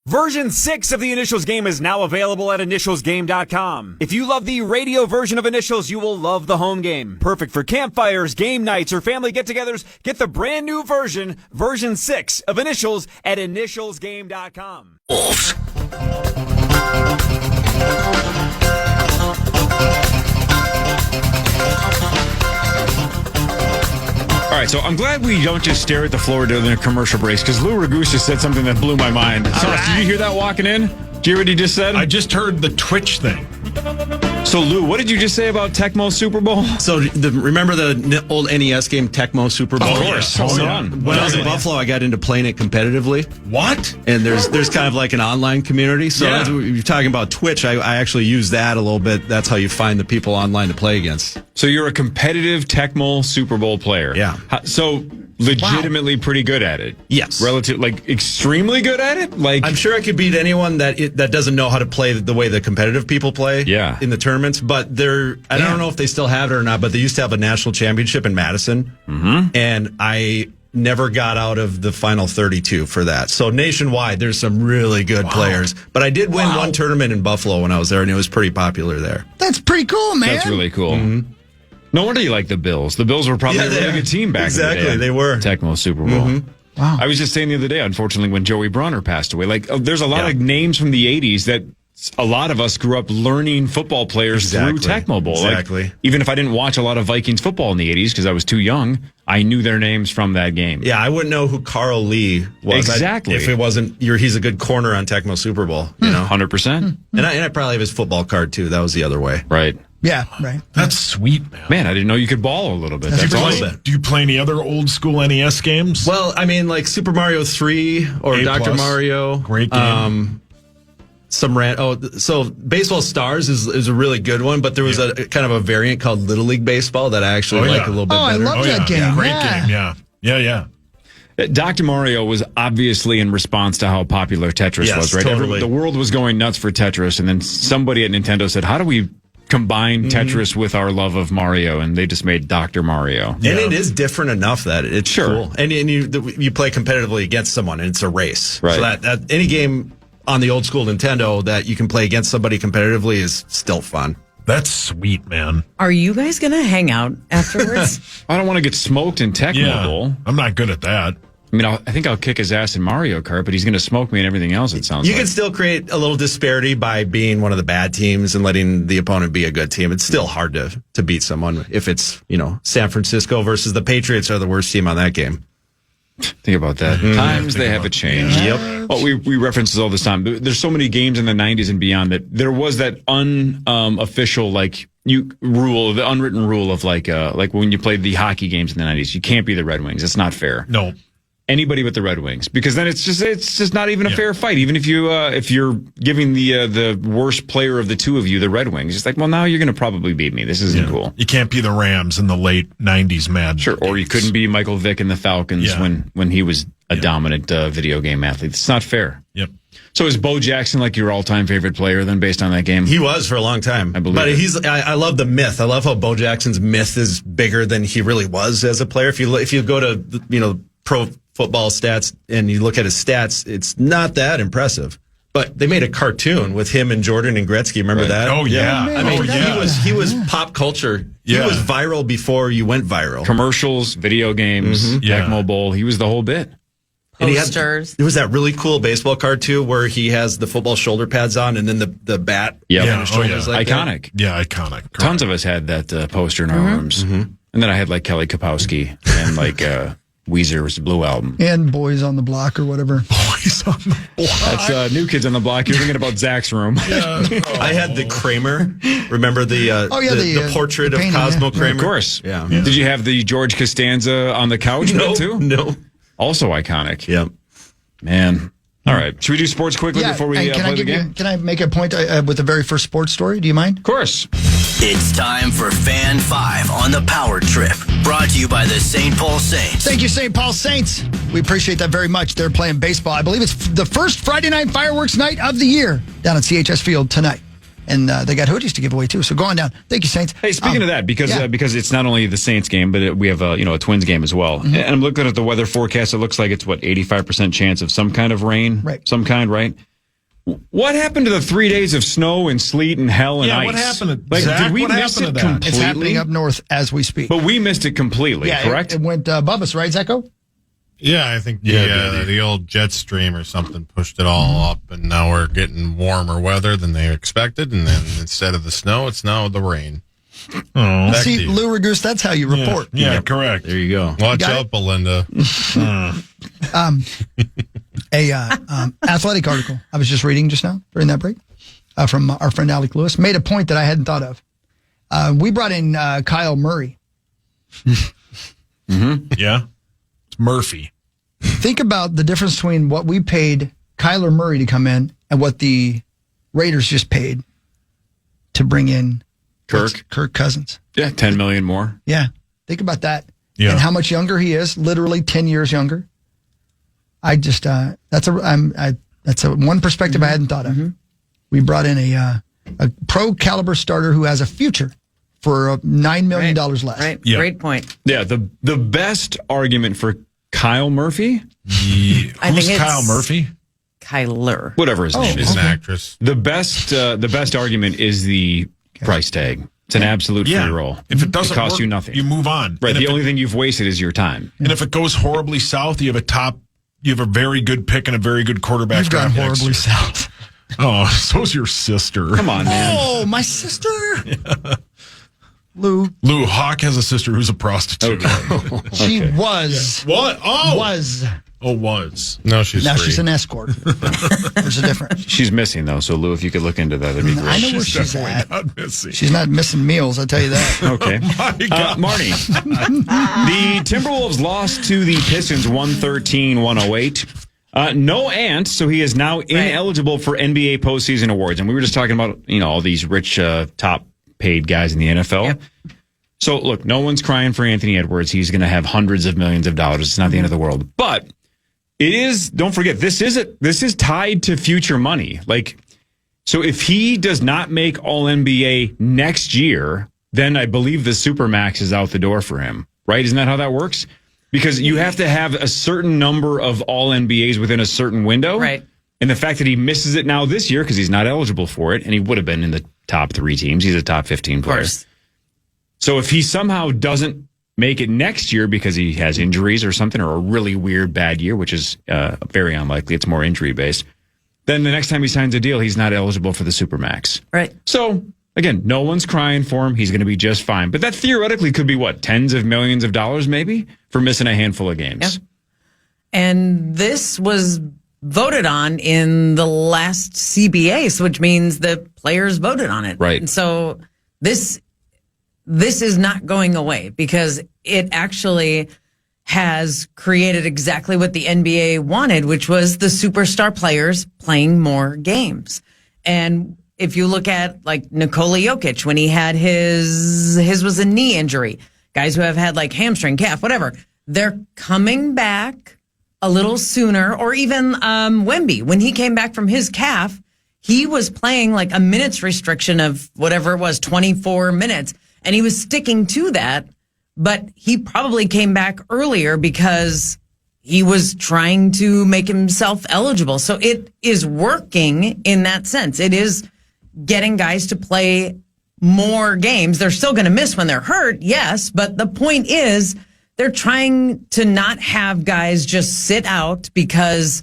Version 6 of the Initials game is now available at initialsgame.com. If you love the radio version of Initials, you will love the home game. Perfect for campfires, game nights, or family get-togethers. Get the brand new version, version 6 of Initials at initialsgame.com. All right, so I'm glad we don't just stare at the floor during the commercial breaks, because Lou Raguse just said something that blew my mind. Sauce, did you hear that walking in? Did you hear what he just said? I just heard the Twitch thing. So, Lou, what did you just say about Tecmo Super Bowl? So, remember the old NES game Tecmo Super Bowl? Of course. When I was in Buffalo, I got into playing it competitively. What? And there's kind of like an online community. So Yeah. as you're talking about Twitch, I actually use that a little bit. That's how you find the people online to play against. So you're a competitive Tecmo Super Bowl player. Yeah. So legitimately pretty good at it. Yes. Relative, like extremely good at it? Like I'm sure I could beat anyone that doesn't know how to play the way the competitive people play Yeah. in the tournaments. But I don't know if they still have it or not, but they used to have a national championship in Madison. Mm-hmm. And I never got out of the final 32 for that. So nationwide, there's some really good players. But I did win one tournament in Buffalo when I was there, and it was pretty popular there. That's pretty cool, man. That's really cool. Mm-hmm. No wonder you like the Bills. The Bills were probably a really good team back in the day. Exactly, they were. Tecmo Super Bowl. Mm-hmm. Wow. I was just saying the other day, unfortunately, when Joey Brunner passed away, there's a lot of names from the 80s that a lot of us grew up learning football players through Tecmo Bowl. Exactly. Even if I didn't watch a lot of Vikings football in the 80s because I was too young, I knew their names from that game. Yeah, I wouldn't know who Carl Lee was. Exactly. If it wasn't, he's a good corner on Tecmo Super Bowl, you know? 100%. And I probably have his football card, too. That was the other way. Right. Yeah, right. That's sweet, man. Man, I didn't know you could ball a little bit. That's awesome. Do you play any other old school NES games? Well, I mean, like Super Mario 3 or Dr. Mario. Great game. So Baseball Stars is a really good one, but there was a kind of a variant called Little League Baseball that I actually like a little bit better. I love that game. Great game, yeah. Dr. Mario was obviously in response to how popular Tetris was, right? Totally. The world was going nuts for Tetris, and then somebody at Nintendo said, how do we combine Tetris with our love of Mario? And they just made Dr. Mario. And it is different enough that it's Sure. cool. And you play competitively against someone, and it's a race. Right. So that any game on the old school Nintendo that you can play against somebody competitively is still fun. That's sweet, man. Are you guys going to hang out afterwards? I don't want to get smoked in Tecmo Bowl. I'm not good at that. I mean, I think I'll kick his ass in Mario Kart, but he's going to smoke me in everything else, it sounds You like. can still create a little disparity by being one of the bad teams and letting the opponent be a good team. It's still hard to beat someone if it's, San Francisco versus the Patriots are the worst team on that game. Think about that. Times they have changed. Yep. Well, we reference this all this time. There's so many games in the 90s and beyond that there was that unofficial, rule, the unwritten rule of like when you played the hockey games in the 90s, you can't be the Red Wings. It's not fair. No. Anybody but the Red Wings, because then it's just not even a fair fight. Even if you're giving the worst player of the two of you the Red Wings, it's like, well, now you're going to probably beat me. This isn't cool. You can't be the Rams in the late 90s Mad. Sure, or you couldn't be Michael Vick in the Falcons when he was a dominant video game athlete. It's not fair. Yep. So is Bo Jackson like your all-time favorite player then, based on that game? He was for a long time. I believe But I love the myth. I love how Bo Jackson's myth is bigger than he really was as a player. If you go to pro football stats and you look at his stats, it's not that impressive. But they made a cartoon with him and Jordan and Gretzky. Remember that? Oh, yeah. I mean, he was pop culture. He was viral before you went viral. Commercials, video games, Tecmo Bowl. He was the whole bit. And Posters. There was that really cool baseball card, too, where he has the football shoulder pads on and then the bat. Yep. on his shoulders like iconic. that. Yeah, iconic. Correct. Tons of us had that poster in our rooms. Mm-hmm. And then I had like Kelly Kapowski and like Weezer's Blue Album. And Boys on the Block or whatever. Boys on the Block. That's New Kids on the Block. You're thinking about Zach's room. I had the Kramer. Remember the portrait the of painting, Cosmo Kramer? Of course. Yeah. Did you have the George Costanza on the couch bit too? No. Also iconic. Yep. Man. All right. Should we do sports quickly before we and play the game? Can I make a point with the very first sports story? Do you mind? Of course. It's time for Fan 5 on the Power Trip. Brought to you by the St. Paul Saints. Thank you, St. Paul Saints. We appreciate that very much. They're playing baseball. I believe it's the first Friday night fireworks night of the year down at CHS Field tonight. And they got hoodies to give away, too. So go on down. Thank you, Saints. Hey, speaking of that, because it's not only the Saints game, but we have a Twins game as well. Mm-hmm. And I'm looking at the weather forecast. It looks like it's, 85% chance of some kind of rain? Right. Some kind, right? What happened to the 3 days of snow and sleet and hell and ice? What happened? Like, Zach, did we what miss happened it to that? completely? It's happening up north as we speak. But we missed it completely, yeah, correct? It went above us, right, Zecco? Yeah, I think the old jet stream or something pushed it all up, and now we're getting warmer weather than they expected, and then instead of the snow, it's now the rain. Oh, Back to See, you. Lou Raguse, that's how you report. yeah, correct. There you go. Watch Got out, Belinda. Athletic article I was just reading just now during that break from our friend Alec Lewis made a point that I hadn't thought of. We brought in Kyle Murray. Yeah. It's Murphy. Think about the difference between what we paid Kyler Murray to come in and what the Raiders just paid to bring in Kirk Cousins. Yeah, 10 million more. Yeah. Think about that. Yeah. And how much younger he is, literally 10 years younger. I just, that's a one perspective I hadn't thought of. We brought in a pro caliber starter who has a future for $9 million less. Right. Yeah. Great point. Yeah, the best argument for Kyle Murphy, I Who's think it's Kyle Murphy? Kyler. whatever his name She's is. an actress. The best argument is the price tag. It's an absolute free roll. If it doesn't costs work, you nothing. you move on. Right. And The if only thing you've wasted is your time. And if it goes horribly south, you have a very good pick and a very good quarterback. You've gone draft next horribly year. south. Oh, so's your sister. Come on, man. Oh, my sister. Lou. Lou Hawk has a sister who's a prostitute. She was. What? Oh, Was. was. No, she's Now free. she's an escort. There's a difference. She's missing, though. So, Lou, if you could look into that, that'd be great. I know where she's at. Not missing. She's not missing meals, I'll tell you that. Okay. My God. Marty, the Timberwolves lost to the Pistons 113-108. No Ant, so he is now ineligible for NBA postseason awards. And we were just talking about, all these rich, top paid guys in the NFL. Yep. So, look, no one's crying for Anthony Edwards. He's going to have hundreds of millions of dollars. It's not the end of the world. But it is, don't forget, this is tied to future money. Like, so if he does not make All NBA next year, then I believe the Supermax is out the door for him, right? Isn't that how that works? Because you have to have a certain number of All NBAs within a certain window. Right. And the fact that he misses it now this year because he's not eligible for it, and he would have been in the top 3 teams. He's a top 15 Of player. course. So if he somehow doesn't make it next year because he has injuries or something, or a really weird bad year, which is very unlikely, it's more injury based, then the next time he signs a deal, he's not eligible for the Supermax. Right. So again, no one's crying for him. He's going to be just fine. But that theoretically could be what, tens of millions of dollars maybe for missing a handful of games. Yeah. And this was voted on in the last CBA, which means the players voted on it. Right. And so this is not going away because it actually has created exactly what the NBA wanted, which was the superstar players playing more games. And if you look at like Nikola Jokic, when he had his was a knee injury, guys who have had like hamstring, calf, whatever, they're coming back a little sooner. Or even Wemby, when he came back from his calf, he was playing like a minutes restriction of whatever it was, 24 minutes. And he was sticking to that, but he probably came back earlier because he was trying to make himself eligible. So it is working in that sense. It is getting guys to play more games. They're still going to miss when they're hurt, yes, but the point is they're trying to not have guys just sit out because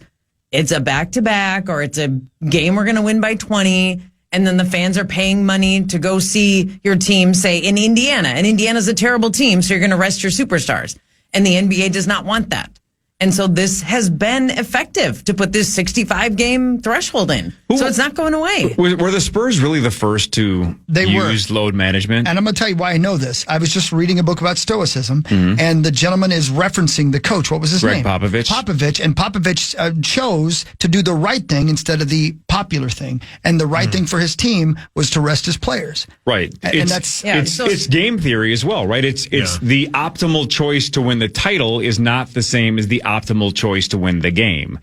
it's a back-to-back or it's a game we're going to win by 20. And then the fans are paying money to go see your team, say, in Indiana. And Indiana's a terrible team, so you're going to rest your superstars. And the NBA does not want that. And so this has been effective to put this 65-game threshold in. So it's not going away. Were the Spurs really the first to use load management? And I'm going to tell you why I know this. I was just reading a book about stoicism, and the gentleman is referencing the coach. What was his name? Popovich. And Popovich chose to do the right thing instead of the popular thing. And the right thing for his team was to rest his players. Right. And that's... It's game theory as well, right? It's the optimal choice to win the title is not the same as the optimal choice to win the game.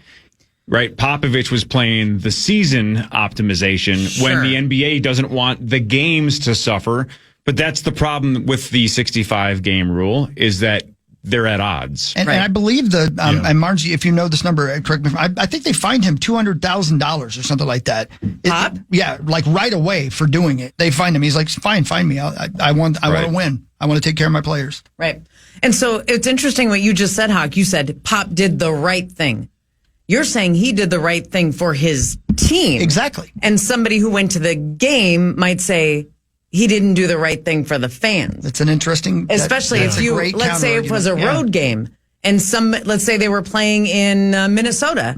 Right? Popovich was playing the season optimization when the NBA doesn't want the games to suffer. But that's the problem with the 65 game rule is that they're at odds. And I believe and Margie, if you know this number, correct me. I think they fined him $200,000 or something like that. Pop? Like right away for doing it. They fined him. He's like, fine me. I want to win. I want to take care of my players. Right. And so it's interesting what you just said, Hawk. You said Pop did the right thing. You're saying he did the right thing for his team. Exactly. And somebody who went to the game might say he didn't do the right thing for the fans. It's an interesting... Especially if let's say it was a road game and let's say they were playing in Minnesota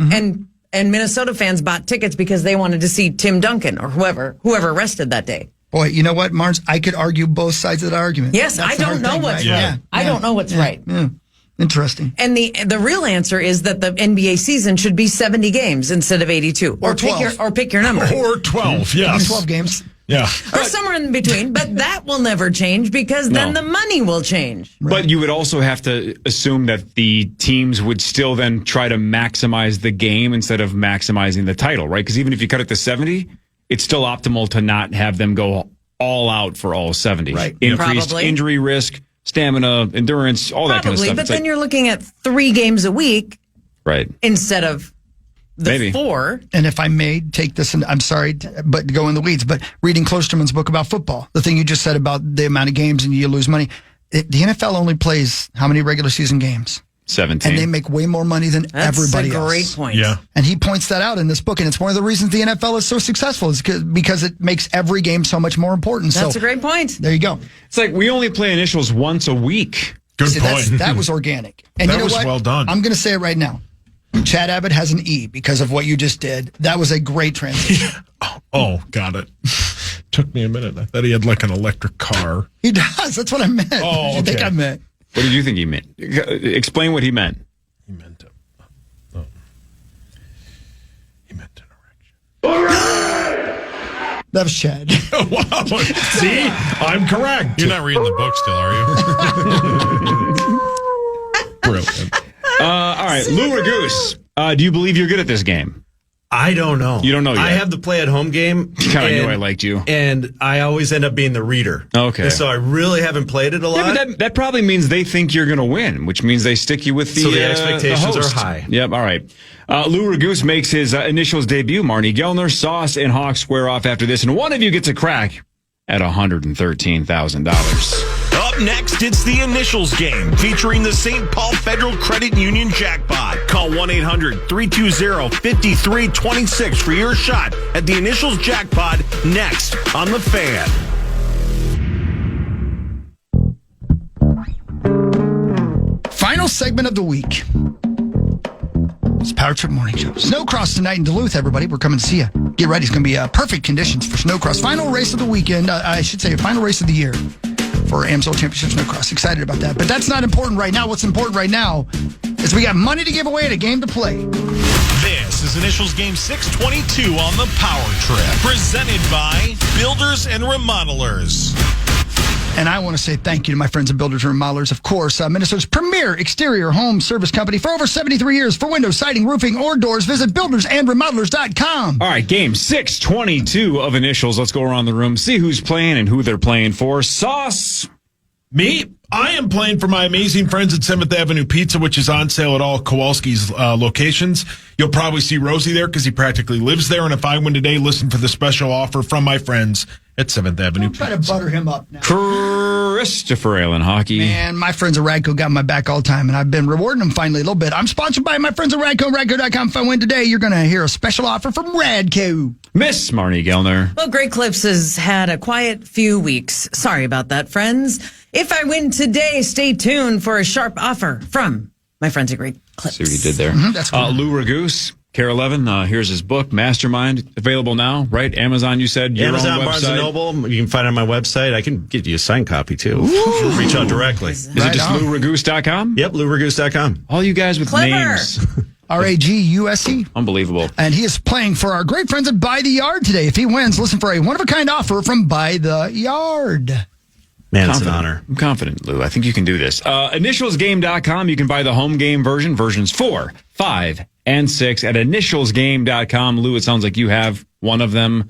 and Minnesota fans bought tickets because they wanted to see Tim Duncan or whoever rested that day. Boy, you know what, Mars? I could argue both sides of the argument. Yes, I don't know what's right. I don't know what's right. Yeah. Interesting. And the real answer is that the NBA season should be 70 games instead of 82. Or 12. Pick your number. Or 12, yes. 12 games. Yeah. Or somewhere in between. But that will never change because then the money will change. Right. But you would also have to assume that the teams would still then try to maximize the game instead of maximizing the title, right? Because even if you cut it to 70, it's still optimal to not have them go all out for all 70. Right. Increased Probably. injury risk, stamina, endurance, all that kind of stuff. But It's then like, you're looking at 3 games a week right. instead of the Maybe. 4. And if I may take this, and I'm sorry, but go in the weeds, but reading Klosterman's book about football, the thing you just said about the amount of games and you lose money, the NFL only plays how many regular season games? 17. And they make way more money than everybody else. That's a great point. Yeah. And he points that out in this book. And it's one of the reasons the NFL is so successful is because it makes every game so much more important. That's a great point. There you go. It's like we only play initials once a week. Good See, point. that was organic. And That you know was what? well done. I'm going to say it right now. Chad Abbott has an E because of what you just did. That was a great transition. Oh, got it. Took me a minute. I thought he had like an electric car. He does. That's what I meant. Oh, What did you think okay. I meant? What did you think he meant? Explain what he meant. He meant it. He meant an erection. That was Chad. Wow. See? I'm correct. You're not reading the book still, are you? Brilliant. All right, Lou Raguse, do you believe you're good at this game? I don't know. You don't know yet? I have the play at home game. Kinda knew I liked you. And I always end up being the reader. Okay. And so I really haven't played it a lot. Yeah, but that probably means they think you're going to win, which means they stick you with the So the expectations host. are high. Yep, all right. Lou Raguse makes his initials debut. Marnie Gellner, Sauce, and Hawk square off after this, and one of you gets a crack at $113,000. Up next, it's the Initials game featuring the St. Paul Federal Credit Union jackpot. Call 1-800-320-5326 for your shot at the Initials jackpot next on The Fan. Final segment of the week. It's Power Trip Morning Show. Snowcross tonight in Duluth, everybody. We're coming to see you. Get ready. It's going to be perfect conditions for Snowcross. Final race of the weekend. I should say final race of the year for AMSOIL Championship Snowcross. Excited about that. But that's not important right now. What's important right now is we got money to give away and a game to play. This is Initials Game 622 on the Power Trip, presented by Builders and Remodelers. And I want to say thank you to my friends at Builders and Remodelers, of course, Minnesota's premier exterior home service company for over 73 years. For windows, siding, roofing, or doors, visit buildersandremodelers.com. All right, game 622 of initials. Let's go around the room, see who's playing and who they're playing for. Sauce. Me? I am playing for my amazing friends at 7th Avenue Pizza, which is on sale at all Kowalski's locations. You'll probably see Rosie there because he practically lives there. And if I win today, listen for the special offer from my friends at 7th Avenue Don't try to Pizza. butter him up now. Christopher Allen Hockey. Man, my friends at Radco got my back all the time, and I've been rewarding them finally a little bit. I'm sponsored by my friends at Radco, radco.com. If I win today, you're going to hear a special offer from Radco. Miss Marnie Gellner. Well, Great Clips has had a quiet few weeks. Sorry about that, friends. If I win today, stay tuned for a sharp offer from my friends at Great Clips. See what you did there. That's cool. Lou Raguse, KARE 11. Here's his book, Mastermind, available now, right? Amazon, you said? Your Amazon, own Barnes & website. Noble. You can find it on my website. I can get you a signed copy, too. Reach out directly. Is it just LouRaguse.com? Yep, LouRaguse.com. All you guys with Clever. names. RAGUSE. Unbelievable. And he is playing for our great friends at Buy the Yard today. If he wins, listen for a one-of-a-kind offer from Buy the Yard. Man, it's an honor. I'm confident, Lou. I think you can do this. Initialsgame.com. You can buy the home game version, versions 4, 5, and 6 at initialsgame.com. Lou, it sounds like you have one of them.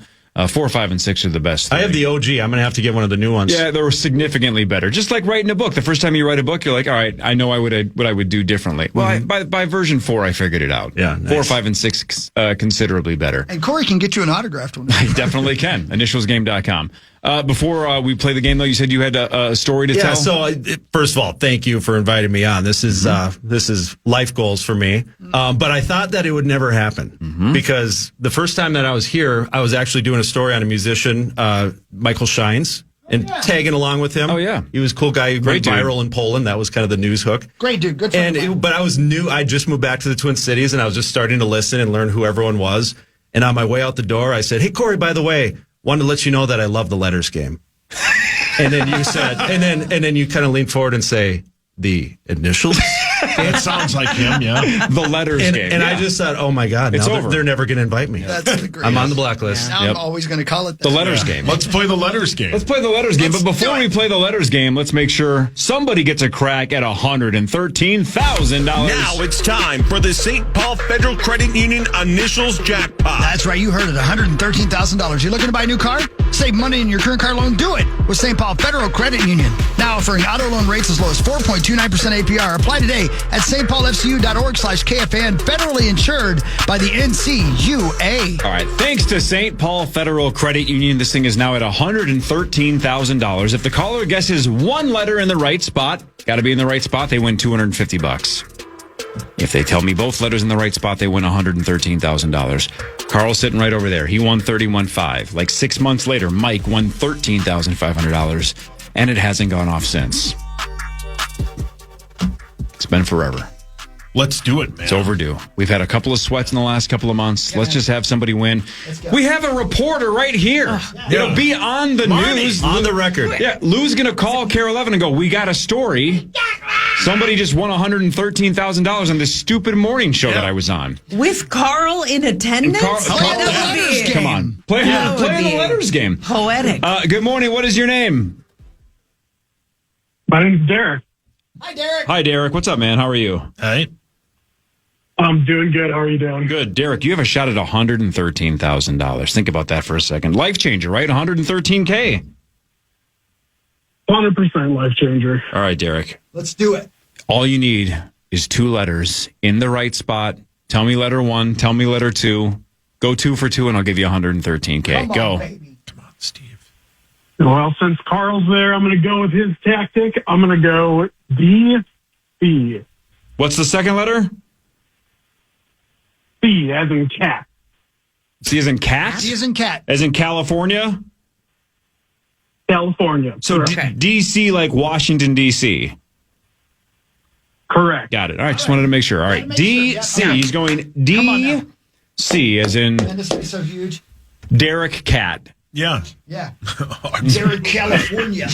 4, 5, and 6 are the best. 3. I have the OG. I'm going to have to get one of the new ones. Yeah, they were significantly better. Just like writing a book. The first time you write a book, you're like, all right, I know what I would do differently. Well, by version 4, I figured it out. Yeah, 4, 5, and 6 considerably better. And Corey can get you an autographed one. I definitely can. Initialsgame.com. Before we play the game, though, you said you had a story to tell. So first of all, thank you for inviting me on. This is life goals for me. But I thought that it would never happen because the first time that I was here, I was actually doing a story on a musician, Michael Shines, and tagging along with him. Oh, yeah. He was a cool guy. He went viral in Poland. That was kind of the news hook. Great dude. Good for him. But I was new. I just moved back to the Twin Cities, and I was just starting to listen and learn who everyone was. And on my way out the door, I said, "Hey, Corey, by the way, wanted to let you know that I love the letters game." And then you said, and then you kind of lean forward and say, "The initials." It sounds like him, yeah. The letters game. And I just thought, oh my God, It's now over. they're never going to invite me. That's the greatest. I'm on the blacklist. Now I'm always going to call it that. The letters game. Let's play the letters game. Let's play the letters game. But before we play the letters game, let's make sure somebody gets a crack at $113,000. Now it's time for the St. Paul Federal Credit Union Initials Jackpot. That's right. You heard it. $113,000. You're looking to buy a new car? Save money in your current car loan? Do it with St. Paul Federal Credit Union. Now offering auto loan rates as low as 4.29% APR. Apply today at stpaulfcu.org/KFAN. Federally insured by the NCUA. All right. Thanks to St. Paul Federal Credit Union, this thing is now at $113,000. If the caller guesses one letter in the right spot, got to be in the right spot, they win $250. If they tell me both letters in the right spot, they win $113,000. Carl's sitting right over there. He won $31,500. Like 6 months later, Mike won $13,500, and it hasn't gone off since. It's been forever. Let's do it, man. It's overdue. We've had a couple of sweats in the last couple of months. Let's just have somebody win. We have a reporter right here. It'll be on the news. On the record. Yeah, Lou's going to call KARE 11 and go, we got a story. Somebody just won $113,000 on this stupid morning show that I was on. With Carl in attendance? That would be- Come on. Play That would the be letters game. Poetic. Good morning. What is your name? My name's Derek. Hi, Derek. Hi, Derek. What's up, man? How are you? All right. I'm doing good. How are you doing? Good. Derek, you have a shot at $113,000. Think about that for a second. Life changer, right? $113K. 100% life changer. All right, Derek. Let's do it. All you need is 2 letters in the right spot. Tell me letter 1. Tell me letter 2. Go 2 for 2, and I'll give you $113K. Come on, Go. baby. Come on, Steve. Well, since Carl's there, I'm going to go with his tactic. I'm going to go D-C. What's the second letter? C as in cat. C as in cat? C as in cat. As in California? California. So D.C. like Washington, D.C. Correct. Got it. All right, just wanted to make sure. All right, Make sure, D.C. yeah. He's going Come on now. D.C. as in Man, this will be so huge. Derek Cat. Yeah. Yeah. Derek, California.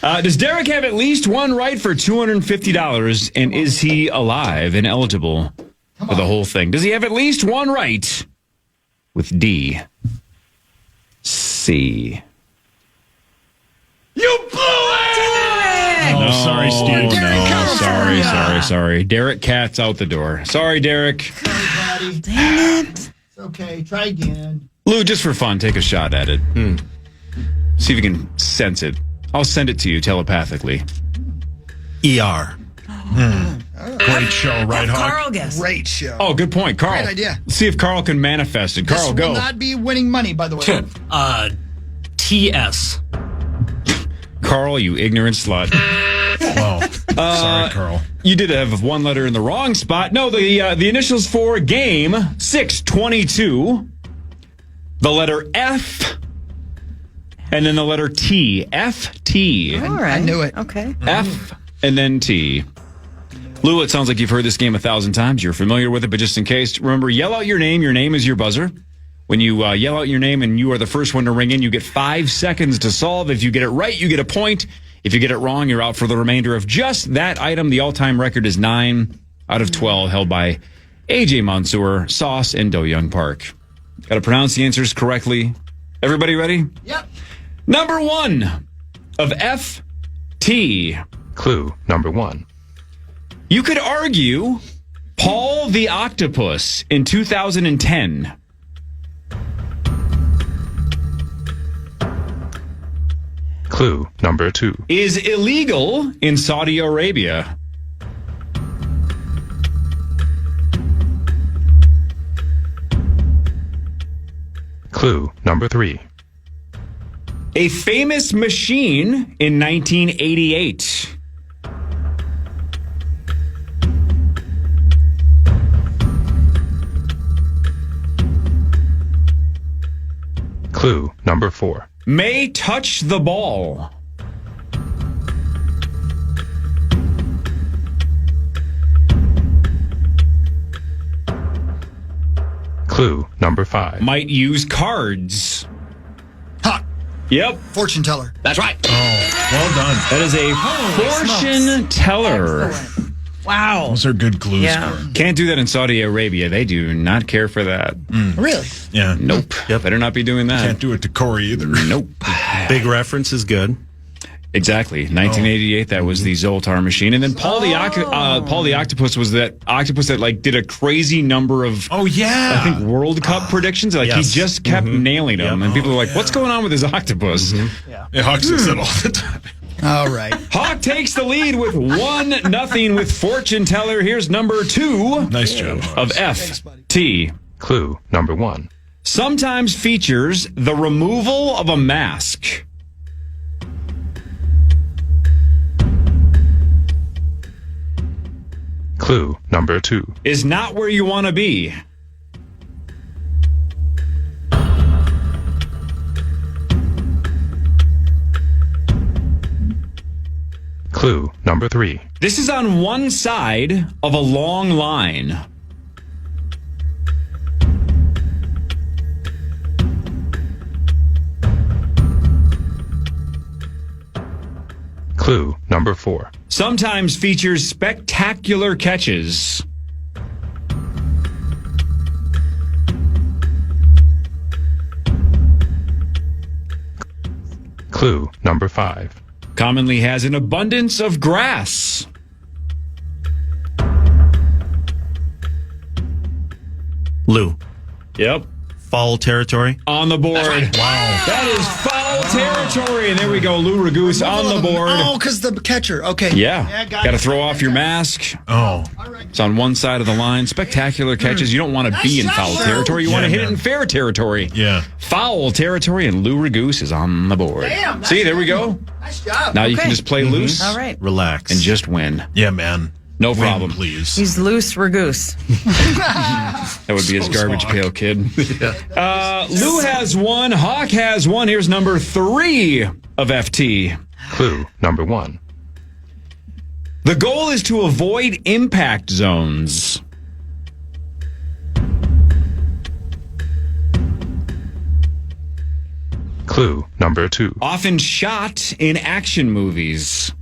Does Derek have at least one right for $250? And is he alive and eligible for the whole thing? Does he have at least one right with D? C. You blew it! Oh, sorry, Steve. No, sorry. Derek Cat's out the door. Sorry, Derek. Sorry, buddy. Dang it. It's okay. Try again. Lou, just for fun, take a shot at it. See if you can sense it. I'll send it to you telepathically. ER. Great show, right, Hawk? Carl guess. Great show. Oh, good point. Carl. Great idea. See if Carl can manifest it. This Carl, will go. not be winning money, by the way. TS. Carl, you ignorant slut. Wow. Sorry, Carl. You did have one letter in the wrong spot. No, the initials for game 622. The letter F. And then the letter T. F-T. All right. I knew it. Okay. F and then T. Lou, it sounds like you've heard this game 1,000 times. You're familiar with it, but just in case, remember, yell out your name. Your name is your buzzer. When you yell out your name and you are the first one to ring in, you get 5 seconds to solve. If you get it right, you get a point. If you get it wrong, you're out for the remainder of just that item. The all-time record is 9 out of 12, held by A.J. Mansour, Sauce, and Do Young Park. Got to pronounce the answers correctly. Everybody ready? Yep. Number 1 of F-T. Clue number 1. You could argue Paul the Octopus in 2010. Clue number 2. Is illegal in Saudi Arabia. Clue number 3. A famous machine in 1988. Clue number 4. May touch the ball. Clue number 5. Might use cards. Hot. Yep. Fortune teller. That's right. Well done. That is a fortune teller. Excellent. Wow. Those are good clues. Yeah. For it. Can't do that in Saudi Arabia. They do not care for that. Really? Yeah. Nope. Better not be doing that. Can't do it to Corey either. Nope. Big reference is good. Exactly. 1988, that was the Zoltar machine. And then Paul the Octopus was that octopus that like did a crazy number of Oh, yeah. I think World Cup predictions. Like yes. he just kept nailing them. And people were like, what's going on with his octopus? Yeah, Hawk says that all the time. All right. Hawk takes the lead with 1-0 with fortune teller. Here's number 2 Nice job. of FT. Clue number 1. Sometimes features the removal of a mask. Clue number 2. Is not where you want to be. Clue number 3. This is on one side of a long line. Clue number 4. Sometimes features spectacular catches. Clue number 5. Commonly has an abundance of grass. Lou. Yep. Foul territory. On the board. Wow. That is foul territory. And there we go. Lou Raguse on the board. Oh, because the catcher. Okay. Yeah. Got to throw off your mask. Oh. It's on one side of the line. Spectacular catches. You don't want to be in foul territory. You want to hit it in fair territory. Yeah. Foul territory, and Lou Raguse is on the board. Damn, See, there we go. Nice job. Now you can just play loose All right. Relax. and just win. Yeah, man. No Win, problem. please. He's loose Raguse. That would be his garbage pail kid. Lou has one. Hawk has one. Here's number 3 of FT. Clue number 1. The goal is to avoid impact zones. Clue number 2. Often shot in action movies.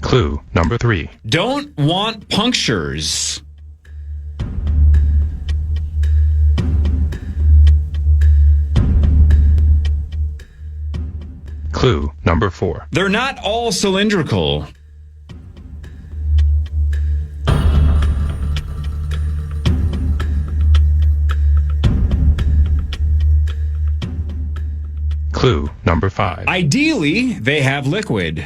Clue number 3. Don't want punctures. Clue number 4. They're not all cylindrical. Clue number 5. Ideally, they have liquid.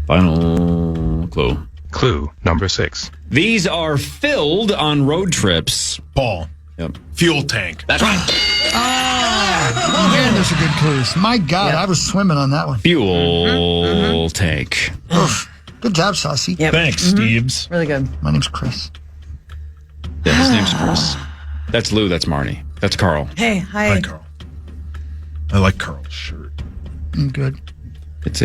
Final clue. Clue number 6. These are filled on road trips. Paul. Yep. Fuel tank. That's right. Oh, man, those are good clues. My God, I was swimming on that one. Fuel tank. Good job, Saucy. Yep. Thanks, Steves. Really good. My name's Chris. Yeah, his name's Chris. That's Lou. That's Marnie. That's Carl. Hey, hi. Hi, Carl. I like Carl's shirt. Good. It's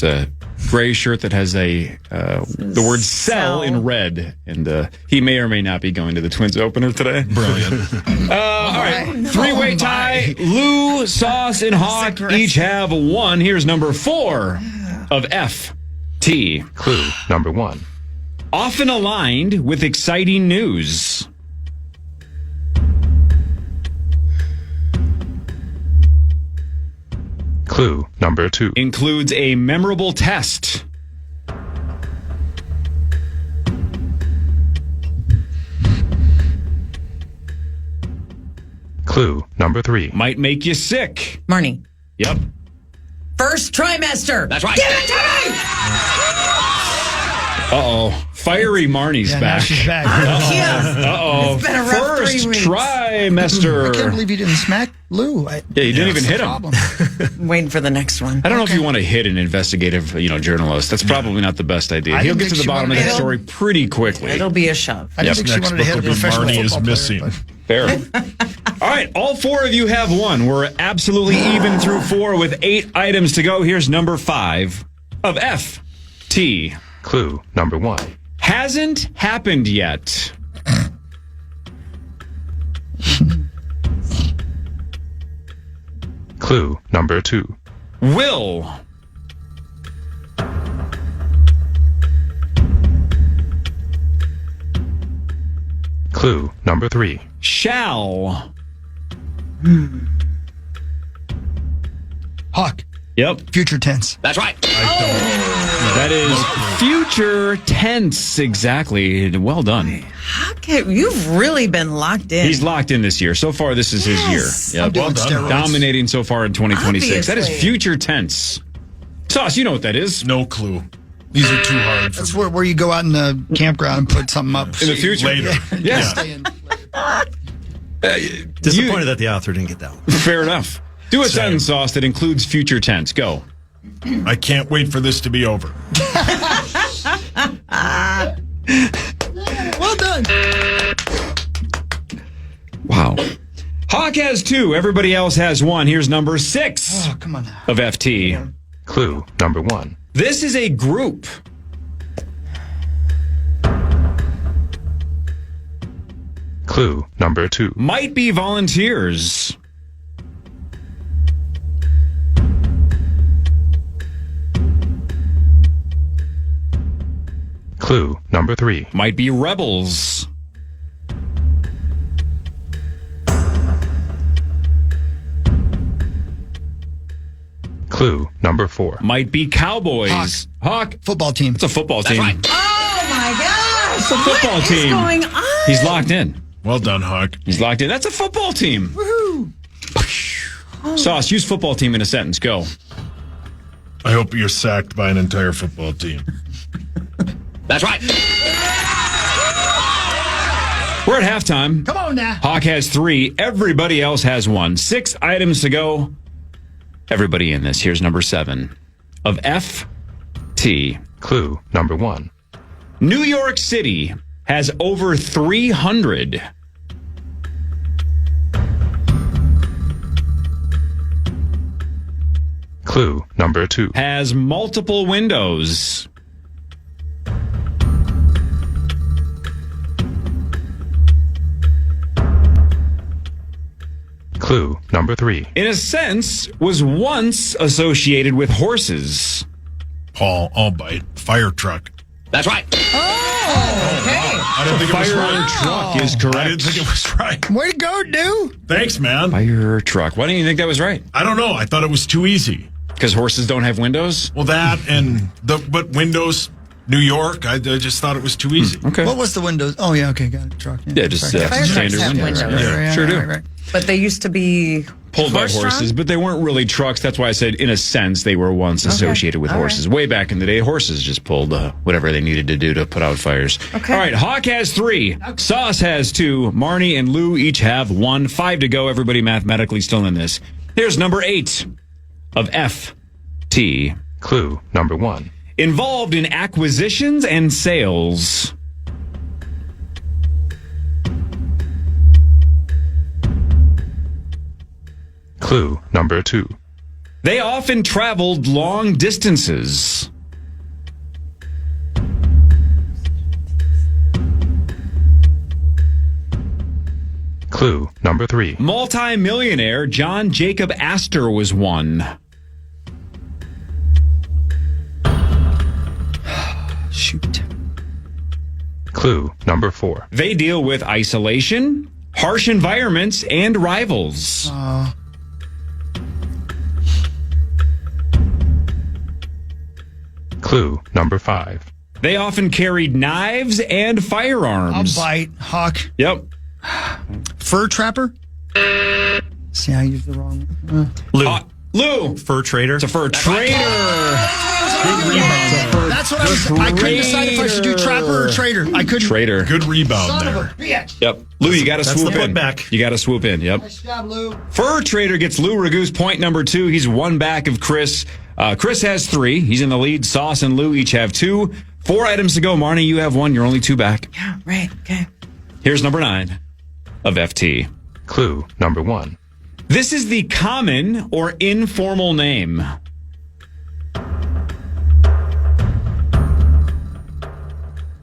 a gray shirt that has the word "sell" in red, and he may or may not be going to the Twins opener today. Brilliant. All right, 3-way tie. Lou, Sauce, and Hawk each have 1. Here's number 4 of FT. Clue number 1. Often aligned with exciting news. Clue number 2. Includes a memorable test. Clue number 3. Might make you sick. Marnie. Yep. First trimester. That's right. Give it to me! Uh-oh. Fiery Marnie's Yeah, now back. she's back. Uh-oh. It's been a rough 3 First weeks. trimester. I can't believe you didn't smack Lou. Yeah, you didn't even hit him. Problem. I'm waiting for the next one. I don't know if you want to hit an investigative, journalist. That's probably not the best idea. I He'll didn't get to think the she bottom of wanted the to story pretty quickly. It'll be a shove. I didn't think she Next wanted to hit a book will be professional Marnie is football missing. player, Fair. All right, all 4 of you have won. We're absolutely even through 4 with 8 items to go. Here's number 5 of FT. Clue number 1. Hasn't happened yet. Clue number 2. Will. Clue number 3. Shall. Hawk. Yep. Future tense. That's right. That is future tense. Exactly. Well done. Okay, you've really been locked in. He's locked in this year. So far, this is his Yes. year. I'm Yep. doing steroids. Dominating so far in 2026. That is Obviously. future tense. Sauce, you know what that is. No clue. These are too hard. That's where you go out in the campground and put something up. In the future. Later. Yeah. Stay in. Disappointed that the author didn't get that one. Fair enough. Do a sentence, Sauce, that includes future tense. Go. I can't wait for this to be over. Well done. Wow. Hawk has 2. Everybody else has 1. Here's number 6 Oh, come on now. of FT. Clue number 1. This is a group. Clue number 2. Might be volunteers. Clue number 3. Might be rebels. Clue number 4. Might be cowboys. Hawk. Football team. It's a football team. right. Oh my gosh! It's a football What is team. going on? He's locked in. Well done, Hawk. He's locked in. That's a football team. Woohoo! Sauce, use football team in a sentence. Go. I hope you're sacked by an entire football team. That's right. We're at halftime. Come on now. Hawk has 3. Everybody else has 1. 6 items to go. Everybody in this. Here's number 7 of FT. Clue number 1. New York City has over 300. Clue number 2. Has multiple windows. Clue number 3. In a sense, was once associated with horses. Paul, I'll bite. Fire truck. That's right. I didn't think it was Fire right. truck is correct. I didn't think it was right. Way to go, dude. Thanks, man. Fire truck. Why didn't you think that was right? I don't know. I thought it was too easy. Because horses don't have windows? Well, that and but Windows, New York. I just thought it was too easy. Okay. What was the windows? Oh, yeah, okay, got it. Truck. Yeah, just Sorry. Fire standard trucks have windows. windows. Yeah, sure do. Right. But they used to be Pulled by horse-drawn? horses, but they weren't really trucks. That's why I said, in a sense, they were once associated with All horses. Way back in the day, horses just pulled whatever they needed to do to put out fires. Okay. All right, Hawk has 3. Sauce has 2. Marnie and Lou each have 1. 5 to go. Everybody mathematically still in this. Here's number 8 of FT. Clue number 1. Involved in acquisitions and sales. Clue number 2. They often traveled long distances. Clue number 3. Multi-millionaire John Jacob Astor was one. Shoot. Clue number 4. They deal with isolation, harsh environments, and rivals. Clue number 5. They often carried knives and I'll firearms. bite. Hawk. Yep. Fur trapper? See, I used the wrong one. Lou. Fur trader. It's a fur trader. That's what I was. I couldn't decide if I should do trapper or trader. I couldn't. Trader. Good rebound Son there. of a bitch. Yep. Lou, you got to That's swoop the in. putback. You got to swoop in. Yep. Nice job, Lou. Fur trader gets Lou Raguse point number 2. He's one back of Chris. Chris has 3. He's in the lead. Sauce and Lou each have 2. 4 items to go. Marnie, you have 1. You're only 2 back. Yeah, right. Okay. Here's number 9 of FT. Clue number 1. This is the common or informal name.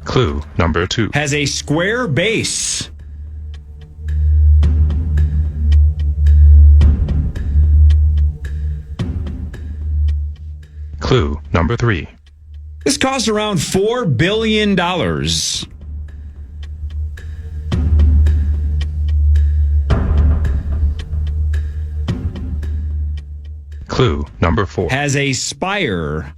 Clue number 2. Has a square base. Clue number 3. This cost around $4 billion. Clue number 4. Has a spire.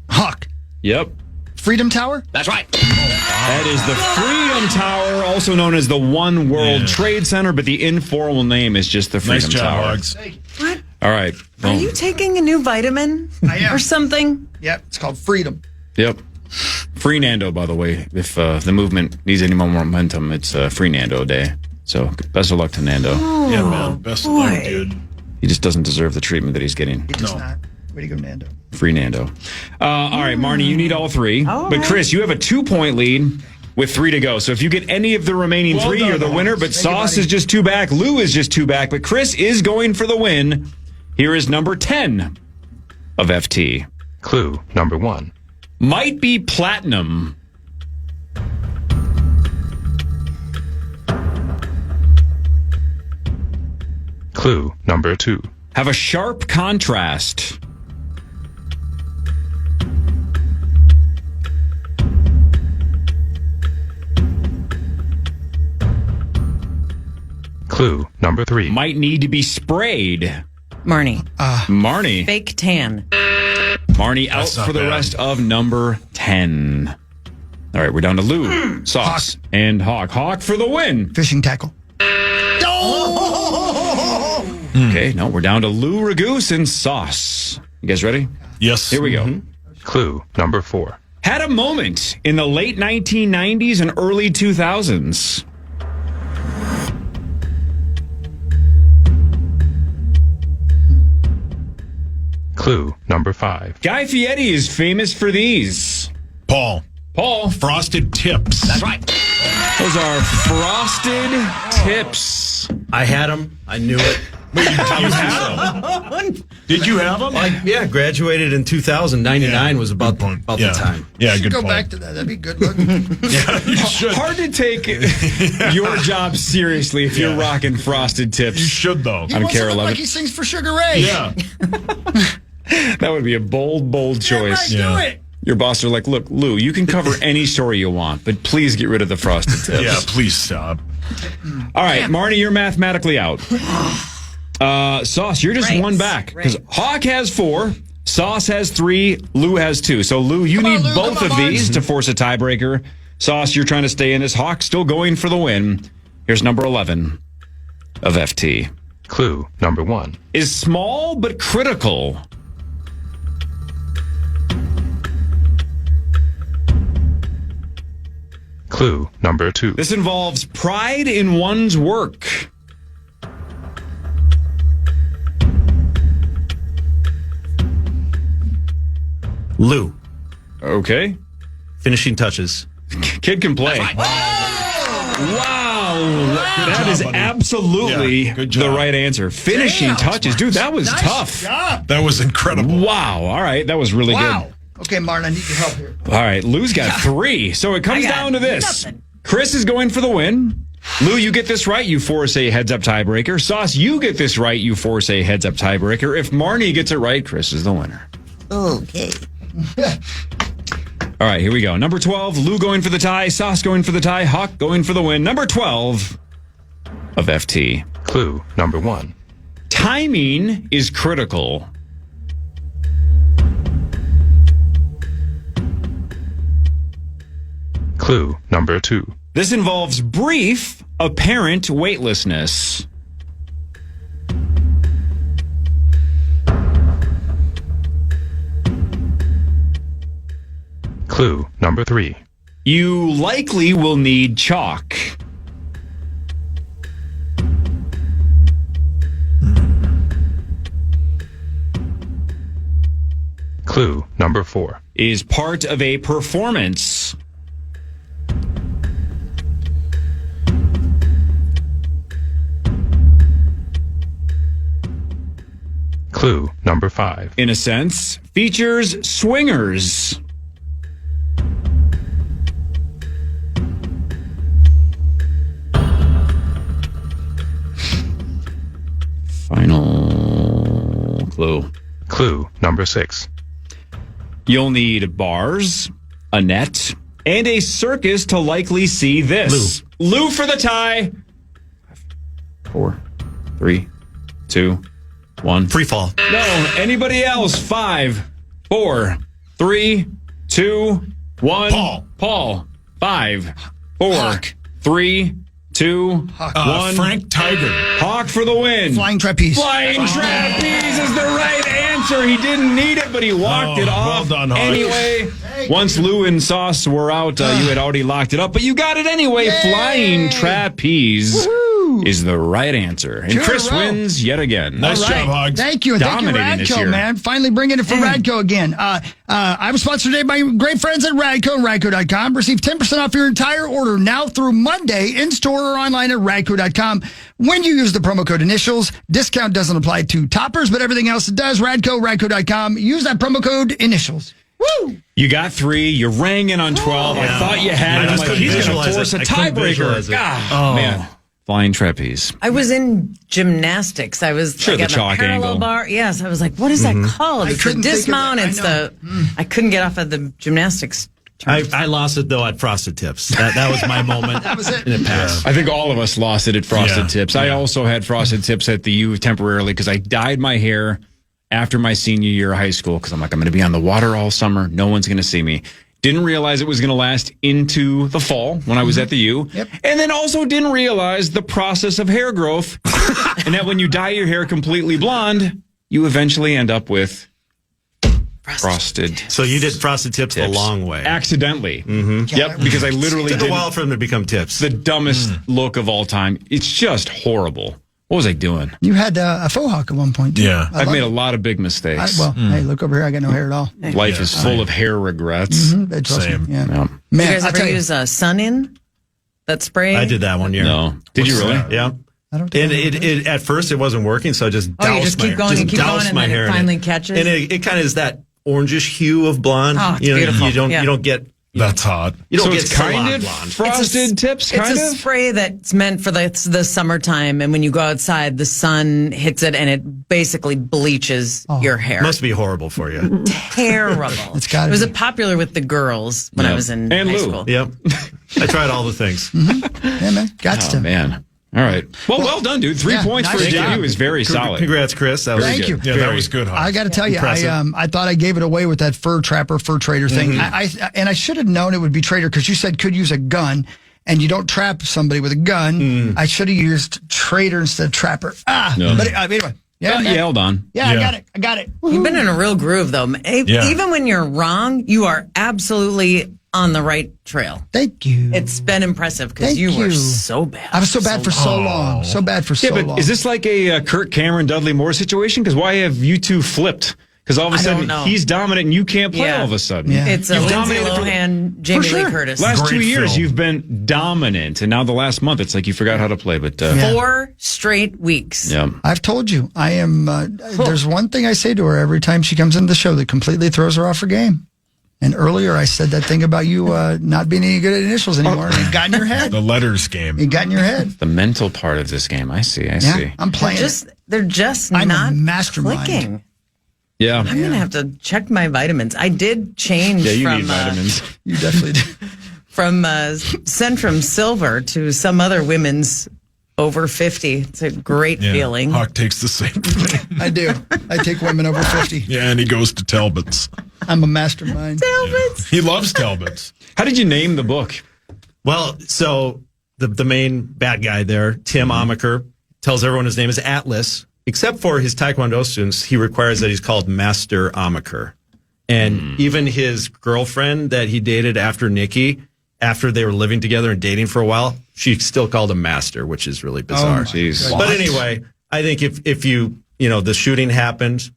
Hawk. Yep. Freedom Tower? That's right. That is the Freedom Tower, also known as the One World Trade Center, but the informal name is just the Freedom Nice job, Tower. Hogs. What? All right. Are Boom. you taking a new vitamin I am. or something? Yep, it's called Freedom. Yep. Free Nando, by the way. If the movement needs any more momentum, it's Free Nando Day. So best of luck to Nando. Yeah, man. Best of luck, dude. He just doesn't deserve the treatment that he's getting. He does not. Way to go, Nando. Free Nando. All right, Marnie, you need all 3. All but right. Chris, you have a 2-point lead with 3 to go. So if you get any of the remaining Well 3, done, you're the winner. But Hogs. Sauce is just 2 back. Lou is just 2 back. But Chris is going for the win. Here is number 10 of FT. Clue number 1. Might be platinum. Clue number 2. Have a sharp contrast. Clue number 3. Might need to be sprayed. Marnie. Marnie. Fake tan. Marnie out That's not for the bad. rest of number 10. All right, we're down to Lou, Sauce, and Hawk. Hawk for the win. Fishing tackle. Okay, no, we're down to Lou Raguse and Sauce. You guys ready? Yes. Here we go. Clue number 4. Had a moment in the late 1990s and early 2000s. Clue number 5. Guy Fieri is famous for these. Paul. Frosted Tips. That's right. Those are frosted tips. I had them. I knew it. You had them? Did you have them? Yeah, graduated in 2000. 99 was about the time. Yeah, Should good go point. back to that. That'd be good looking. Yeah, you should. Hard to take your job seriously if you're rocking frosted tips. You should, though. He I'm wants to KARE look 11. like he sings for Sugar Ray. Yeah. That would be a bold choice. Yeah, right, do it. Your boss are like, look, Lou, you can cover any story you want, but please get rid of the frosted tips. Yeah, please stop. All right, Marnie, you're mathematically out. Sauce, you're just Right, one back because right. Hawk has 4, Sauce has 3, Lou has 2. So Lou, you Come on, need Lou, both come of on, these to force a tiebreaker. Sauce, you're trying to stay in this. Hawk still going for the win. Here's number 11 of FT. Clue number 1. Is small but critical. Clue number 2. This involves pride in one's work. Lou. Okay. Finishing touches. Kid can play. Wow. That job, is buddy. absolutely Yeah, good the job. right answer. Finishing Damn. touches. Dude, that was Nice tough. job. That was incredible. Wow. All right. That was really Wow. Okay, Martin, I need your help here. good. All right. Lou's got 3. So it comes I got down to this. nothing. Chris is going for the win. Lou, you get this right, you force a heads-up tiebreaker. Sauce, you get this right, you force a heads-up tiebreaker. If Marnie gets it right, Chris is the winner. Okay. All right, here we go. Number 12, Lou going for the tie, Sauce going for the tie, Hawk going for the win. Number 12 of FT. Clue number 1. Timing is critical. Clue number 2. This involves brief, apparent weightlessness. Clue number 3. You likely will need chalk. Clue number 4. Is part of a performance. Clue number 5. In a sense, features swingers. Final clue. Clue number 6. You'll need bars, a net, and a circus to likely see this. Lou for the tie. 4, 3, 2, 1. Free fall. No, anybody else? 5, 4, 3, 2, 1. Paul. 5, 4, Hawk. 3, 2, 1. Frank Tiger. Hawk for the win. Flying trapeze. Flying trapeze is the right answer. He didn't need it, but he walked it off. Well done, Hawk. Anyway, once Lou and Sauce were out, you had already locked it up, but you got it anyway. Yay! Flying trapeze is the right answer. And Two in a Chris row. wins yet again. Nice All right. job, Hogs. Thank you. And thank you, Dominating this Radco, year. man. Finally bringing it for Radco again. I'm sponsored today by great friends at Radco, Radco.com. Receive 10% off your entire order now through Monday in store or online at Radco.com. When you use the promo code initials, discount doesn't apply to toppers, but everything else it does. Radco, Radco.com. Use that promo code initials. Woo! You got 3. You rang in on 12. I thought you had it. I'm just like, couldn't he's going to visualize force a it. I couldn't tiebreaker. visualize it. Man. Flying trapeze. I was in gymnastics. I was Sure, like the at chalk a parallel angle. bar. Yes, I was like, what is that called? It's the couldn't think of dismount. it. I It's know. the. I couldn't get off of the gymnastics. I lost it though at Frosted Tips. That was my moment. That was it. And it passed. I think all of us lost it at Frosted Yeah. Tips. I also had Frosted Tips at the U temporarily because I dyed my hair after my senior year of high school because I'm like, I'm going to be on the water all summer. No one's going to see me. Didn't realize it was going to last into the fall when I was at the U. Yep. And then also didn't realize the process of hair growth and that when you dye your hair completely blonde, you eventually end up with frosted So you did Frosted Tips the long way. accidentally. Yep, because I literally It took a did while for them to become tips. the dumbest look of all time. It's just horrible. What was I doing? You had a faux hawk at one point, too. Yeah. I've made a lot of big mistakes. Hey, look over here. I got no hair at all. Life is full of hair regrets. Trust Same. me. Yeah. Yeah. Man, You guys I'll ever tell you. use Sun-In? That spray? I did that one year. No. Did you really? Yeah. I don't And think it at first it wasn't working, so I just Oh, you doused just my keep hair. going Just and keep doused going, and my then it hair in finally catches? And it kind of is that orangish hue of blonde. Oh, it's beautiful. You don't Yeah. you don't get That's hot. you don't So get it's kind salon of blonde. frosted tips, kind It's a of? spray that's meant for the summertime, and when you go outside, the sun hits it, and it basically bleaches your hair. Must be horrible for you. Terrible. It's gotta It was be. popular with the girls when I Yeah. was in And high Lou. school. Yep. I tried all the things. Yeah, man. Got Oh, to. man. All right. Well done, dude. 3 Yeah, points for a nice job. debut is very solid. Congrats, Chris. That was Thank good. you. Yeah, that was good, Hogs. I got to tell you, Impressive. I thought I gave it away with that fur trader thing. I should have known it would be trader because you said could use a gun, and you don't trap somebody with a gun. I should have used trader instead of trapper. No. But anyway, yeah, You man. held on. Yeah, I Yeah. got it. You've been in a real groove, though. Yeah. Even when you're wrong, you are absolutely on the right trail. Thank you. It's been impressive because Thank you were you. so bad. I was so bad for so long. So bad for Yeah, so but long. is this like a Kurt Cameron, Dudley Moore situation? Because why have you two flipped? Because all of a I don't sudden know. he's dominant and you can't play Yeah. all of a sudden. Yeah. It's a You've Lindsay dominated for- Lohan, Jamie sure. Lee Curtis. Last Great 2 years, film. you've been dominant, and now the last month, it's like you forgot how to play. But 4 straight weeks. yeah, I've told you, I am. There's one thing I say to her every time she comes into the show that completely throws her off her game. And earlier I said that thing about you not being any good at initials anymore. And it got in your head. The letters game. It got in your head. the mental part of this game. I see. I Yeah, see. I'm playing. They're just I'm a not mastermind. clicking. Yeah, I'm going to have to check my vitamins. I did change yeah. You from need vitamins. You definitely do. from Centrum Silver to some other women's over 50. It's a great Yeah. feeling. Hawk takes the same thing. I do. I take women over 50. Yeah, and he goes to Talbot's. I'm a mastermind. He loves Talbot's. How did you name the book? Well, so the main bad guy there, Tim Amaker, tells everyone his name is Atlas, except for his Taekwondo students. He requires that he's called Master Amaker. And even his girlfriend that he dated after Nikki, after they were living together and dating for a while, she still called him Master, which is really bizarre. But anyway, I think if you the shooting happened,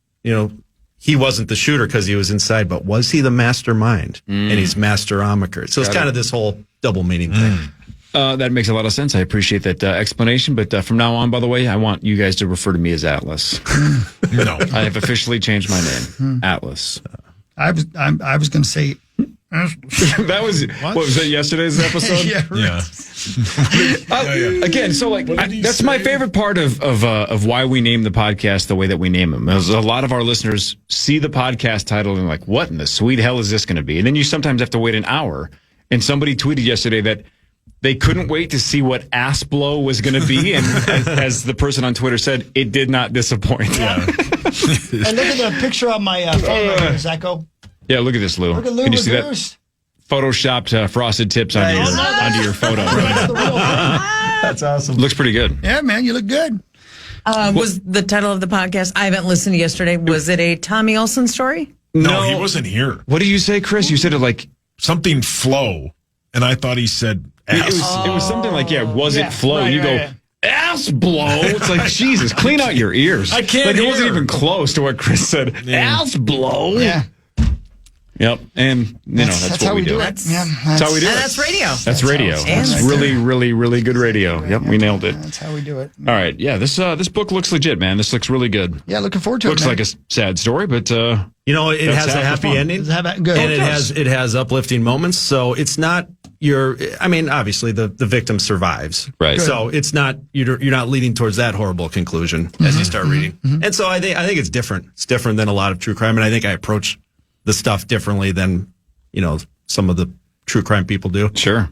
he wasn't the shooter because he was inside, but was he the mastermind? And he's Master Amaker. So it's kind of this whole double meaning thing. That makes a lot of sense. I appreciate that explanation. But from now on, by the way, I want you guys to refer to me as Atlas. No. I have officially changed my name. Atlas. I was going to say. That was what was that yesterday's episode? Yeah, right. Again, so that's my favorite part of why we name the podcast the way that we name them. Is a lot of our listeners see the podcast title and like, what in the sweet hell is this going to be? And then you sometimes have to wait an hour. And somebody tweeted yesterday that they couldn't wait to see what ass blow was going to be, and as the person on Twitter said, it did not disappoint. Yeah. And look at the picture on my phone right here, Zacho. Yeah, look at this, Lou. Look at Lou Can you see that? Raguse. Photoshopped frosted tips onto your photo. That's the real thing. That's awesome. Looks pretty good. Yeah, man, you look good. Was the title of the podcast, I haven't listened to yesterday, was it a Tommy Olsen story? No, he wasn't here. What did you say, Chris? You said it like something flow, and I thought he said ass. It was something like, was it flow? Right, and you go, ass blow. It's like, Jesus, clean out your ears. I can't Like, it hear. wasn't even close to what Chris said. Ass blow. Yeah. Yep. And, that's what how we do. it. Yeah, That's how we do it. And that's radio. That's radio. That's really, really, really good radio. Yep, we nailed it. That's how we do it. All right. Yeah, this book looks legit, man. This looks really good. Yeah, looking forward to it. Looks man. like a sad story, but it has a happy ending. Good. And it has uplifting moments. So it's not obviously the victim survives. Right. So it's not, you're not leading towards that horrible conclusion as you start reading. And so I think it's different. It's different than a lot of true crime. And I think I approach the stuff differently than, some of the true crime people do. Sure.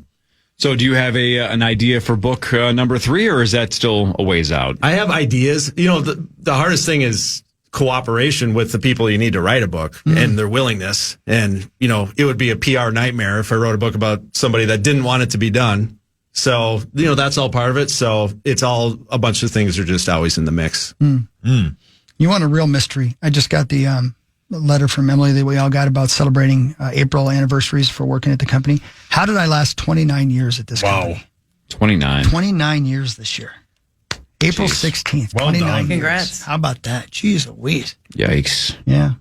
So do you have an idea for book number 3, or is that still a ways out? I have ideas. The hardest thing is cooperation with the people you need to write a book and their willingness. And, it would be a PR nightmare if I wrote a book about somebody that didn't want it to be done. So, that's all part of it. So it's all a bunch of things are just always in the mix. You want a real mystery? I just got the letter from Emily that we all got about celebrating April anniversaries for working at the company. How did I last 29 years at this company? 29. 29 years this year. April 16th. Well 29 done. years. Congrats. How about that? Jeez Louise. Yikes. Yeah.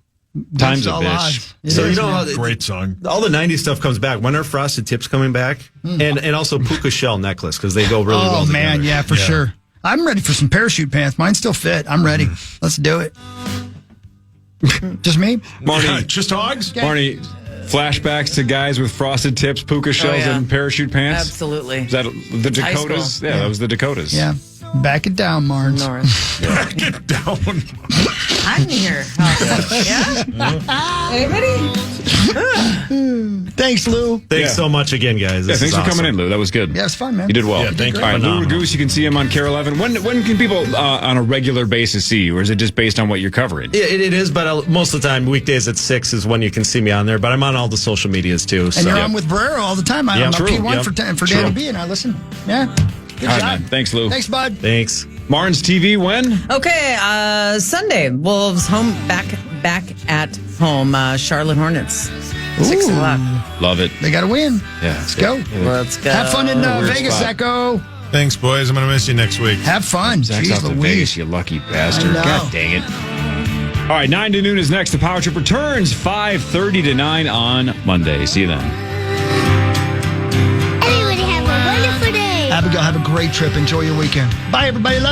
Time's a all bitch. odds. It So is, how man. Great song. all the 90s stuff comes back. When are Frosted Tips coming back? And also Puka Shell necklace because they go really well together. Man, yeah, for sure. I'm ready for some parachute pants. Mine still fit. I'm ready. Let's do it. Just me? Marnie, Just hogs? Marnie, flashbacks to guys with frosted tips, puka shells, yeah. and parachute pants? Absolutely. Is that the High Dakotas? school. Yeah, that was the Dakotas. Yeah. Back it down, Marnes. Norris. Get down. I'm here. Yeah? Anybody? Thanks, Lou. Thanks so much again, guys. Yeah, This thanks is for coming awesome. in, Lou. That was good. Yeah, it's fun, man. You did well. Yeah, thank you. All right, Lou Phenomenal. Raguse, you can see him on KARE 11. When can people on a regular basis see you, or is it just based on what you're covering? Yeah, it is, but most of the time, weekdays at 6 is when you can see me on there. But I'm on all the social medias too. And So. you're on with Barrero all the time. I'm true. a P1 Yep. for True. Danny B, and I listen. Yeah. Good All right, job. man. Thanks, Lou. Thanks, bud. Thanks. Martin's TV when? Okay, Sunday, Wolves home back at home. Charlotte Hornets, 6 o'clock. Love it. They got to win. Yeah. Let's go. Let's go. Have fun in Weird Vegas, spot. Echo. Thanks, boys. I'm going to miss you next week. Have fun. Zach's Jeez off to Louise. Vegas, you lucky bastard. I know. God dang it. All right, 9 to noon is next. The Power Trip returns 5:30 to 9 on Monday. See you then. Everybody have a wonderful day. Abigail, have a great trip. Enjoy your weekend. Bye, everybody. Love you.